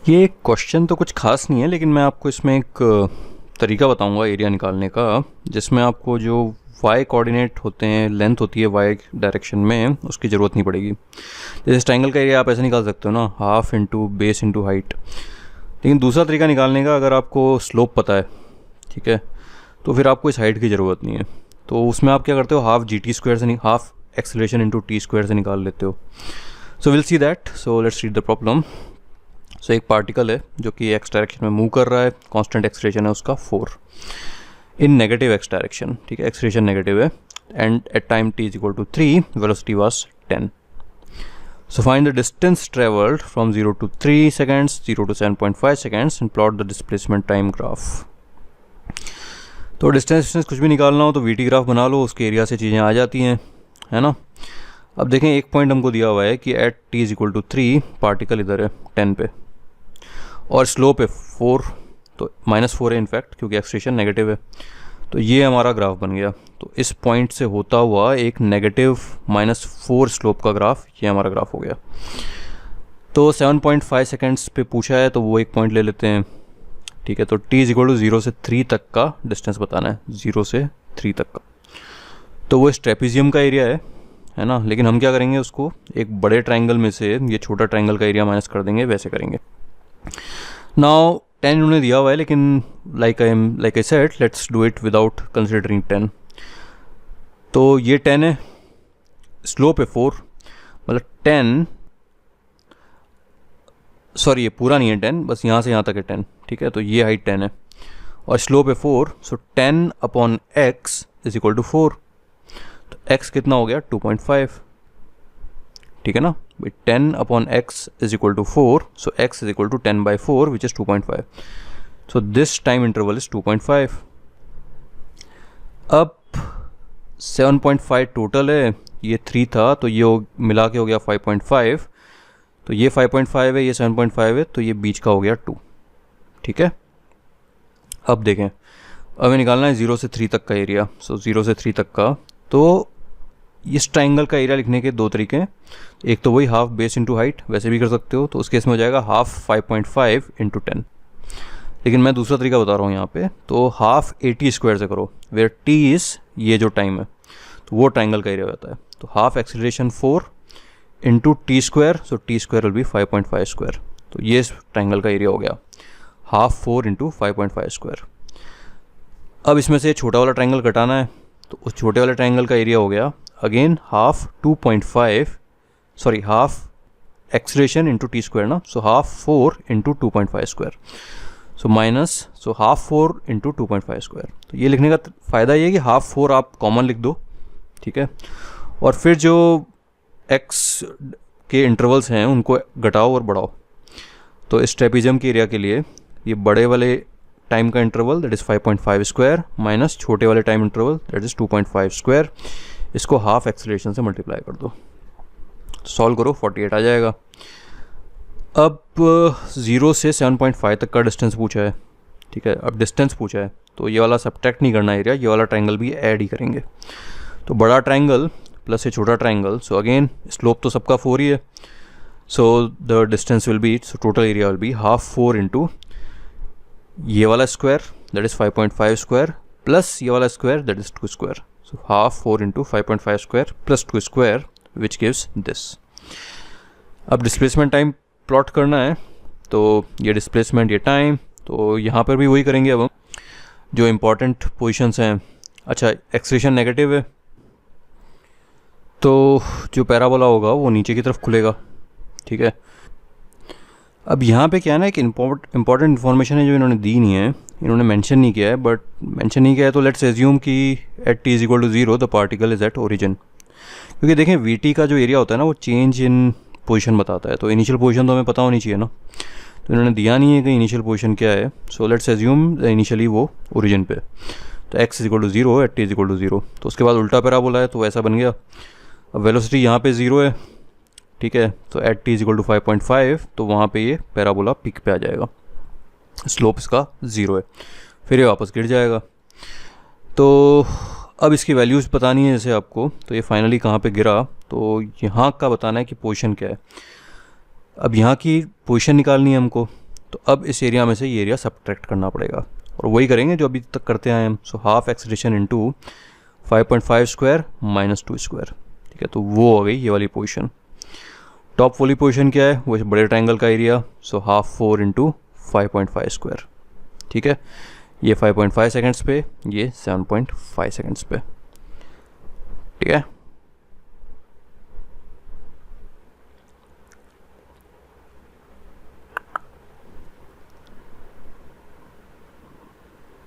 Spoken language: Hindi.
ये क्वेश्चन तो कुछ खास नहीं है, लेकिन मैं आपको इसमें एक तरीका बताऊंगा एरिया निकालने का, जिसमें आपको जो y कोऑर्डिनेट होते हैं, लेंथ होती है y डायरेक्शन में, उसकी ज़रूरत नहीं पड़ेगी। जैसे ट्रायंगल का एरिया आप ऐसे निकाल सकते हो ना, half into base into height. लेकिन दूसरा तरीका निकालने का, अगर आपको स्लोप पता है, ठीक है, तो फिर आपको इस हाइट की ज़रूरत नहीं है। तो उसमें आप क्या करते हो, हाफ जी टी स्क्वायर से half acceleration into t square से निकाल लेते हो। So will see that. So let's read the problem. So एक पार्टिकल है जो कि एक्स डायरेक्शन में मूव कर रहा है, कांस्टेंट एक्सेलरेशन है उसका 4 इन नेगेटिव एक्स डायरेक्शन, ठीक है, एक्सेलरेशन नेगेटिव है, and at time t is equal to 3 velocity was 10। So find the distance travelled from 0 to 3 seconds, 0 to 7.5 seconds and plot the displacement time graph. तो डिस्टेंस कुछ भी निकालना हो तो वी टी ग्राफ बना लो, उसके एरिया से चीज़ें आ जाती हैं, है ना। अब देखें, एक पॉइंट हमको दिया हुआ है कि at t is equal to 3 particle इधर है 10 पे, और स्लोप है 4, तो -4 है इनफैक्ट, क्योंकि एक्सेलरेशन नेगेटिव है। तो ये हमारा ग्राफ बन गया। तो इस पॉइंट से होता हुआ एक नेगेटिव -4 स्लोप का ग्राफ, ये हमारा ग्राफ हो गया। तो 7.5 सेकेंड्स पे पूछा है, तो वो एक पॉइंट ले लेते हैं, ठीक है। तो t इज इक्वल टू 0 से 3 तक का डिस्टेंस बताना है, 0 से 3 तक का। तो वो इस ट्रेपीजियम का एरिया है ना। लेकिन हम क्या करेंगे, उसको एक बड़े ट्रायंगल में से ये छोटा ट्रायंगल का एरिया माइनस कर देंगे, वैसे करेंगे। नाउ 10 उन्होंने दिया हुआ है, लेकिन like I said, let's do it without considering 10। तो ये 10 है, स्लोप है 4, मतलब 10, सॉरी ये पूरा नहीं है 10, बस यहाँ से यहाँ तक है 10, ठीक है। तो ये हाइट 10 है और स्लोप है 4, so 10 upon x is equal to 4। तो x कितना हो गया, 2.5, ठीक है ना। 10 upon x is equal to 4, so x is equal to 10/4 which is 2.5। So this time interval is 2.5। अब 7.5 टोटल है, ये 3 था, तो ये मिला के हो गया 5.5। तो ये 5.5 है, ये 7.5 है, तो ये बीच का हो गया 2, ठीक है। अब देखें, अब हमें निकालना है 0 से 3 तक का एरिया। सो 0 से 3 तक का, तो इस ट्राइंगल का एरिया लिखने के दो तरीके हैं। एक तो वही हाफ बेस इंटू हाइट, वैसे भी कर सकते हो, तो उस केस में हो जाएगा हाफ 5.5 इंटू 10। लेकिन मैं दूसरा तरीका बता रहा हूँ यहाँ पे, तो हाफ 80 स्क्वायर से करो, वेयर t इज ये जो टाइम है, तो वो ट्राइंगल का एरिया होता है। तो half acceleration 4 into t square, so T square will be 5.5 square. तो ये इस ट्राइंगल का एरिया हो गया, हाफ 4 इंटू 5.5 स्क्वायर। अब इसमें से छोटा वाला ट्राइंगल घटाना है, तो उस छोटे वाले ट्राइंगल का एरिया हो गया again half 2.5, sorry half acceleration into t square ना, so half 4 into 2.5 square, so minus, so half 4 into 2.5 square. तो ये लिखने का फ़ायदा ये है कि हाफ 4 आप कॉमन लिख दो, ठीक है, और फिर जो x के इंटरवल्स हैं उनको घटाओ और बढ़ाओ। तो इस ट्रेपीजियम के एरिया के लिए ये बड़े वाले टाइम का interval that is 5.5 square minus छोटे वाले time interval that is 2.5 square, इसको हाफ एक्सेलरेशन से मल्टीप्लाई कर दो, सॉल्व करो, 48 आ जाएगा। अब 0 से 7.5 तक का डिस्टेंस पूछा है, ठीक है। अब डिस्टेंस पूछा है, तो ये वाला सब्ट्रैक्ट नहीं करना एरिया, ये वाला ट्रायंगल भी ऐड ही करेंगे। तो बड़ा ट्रायंगल प्लस ये छोटा ट्रायंगल, सो अगेन स्लोप तो सबका 4 ही है, so the distance will be, so total area will be half 4 into ये वाला square that is 5.5 square plus ये वाला square that is 2 square, so half 4 into 5.5 square plus 2 square which gives this. अब डिस्प्लेसमेंट टाइम प्लॉट करना है, तो ये डिस्प्लेसमेंट, ये टाइम, तो यहाँ पर भी वही करेंगे। अब जो इम्पोर्टेंट पोजीशंस हैं, अच्छा एक्सेलरेशन नेगेटिव है, तो जो पैराबोला होगा वो नीचे की तरफ खुलेगा, ठीक है। अब यहाँ पे क्या है ना, एक इम्पॉर्टेंट इन्फॉर्मेशन है जो इन्होंने दी नहीं है, इन्होंने मेंशन नहीं किया है, बट मेंशन नहीं किया है, तो लेट्स एज्यूम कि at t is equal to 0 the particle is at origin. क्योंकि देखें वी टी का जो एरिया होता है ना, वो चेंज इन पोजीशन बताता है, तो इनिशियल पोजीशन तो हमें पता होनी चाहिए ना, तो इन्होंने दिया नहीं है कि इनिशियल पोजीशन क्या है। सो लेट्स एज्यूम इनिशियली वो ओरिजिन पे, तो x is equal to 0, at t is equal to 0, तो उसके बाद उल्टा पैराबोला है, तो वैसा बन गया। अब वेलोसिटी यहाँ पे 0 है, ठीक है, तो at t is equal to 5.5, तो वहाँ पे ये पैराबोला पिक पे आ जाएगा, स्लोप इसका 0 है, फिर ये वापस गिर जाएगा। तो अब इसकी वैल्यूज़ बतानी है जैसे आपको, तो ये फाइनली कहाँ पे गिरा, तो यहाँ का बताना है कि पोजीशन क्या है। अब यहाँ की पोजीशन निकालनी है हमको, तो अब इस एरिया में से ये एरिया सब्ट्रैक्ट करना पड़ेगा, और वही करेंगे जो अभी तक करते आए हम। So half x addition into 5.5 square minus 2 square, ठीक है। तो वो हो गई ये वाली पोजीशन। टॉप वाली पोजीशन क्या है, वो बड़े ट्रायंगल का एरिया, सो हाफ 4 इंटू 5.5 स्क्वायर, ठीक है। ये 5.5 सेकेंड्स पे, ये 7.5 सेकेंड्स पे, ठीक है।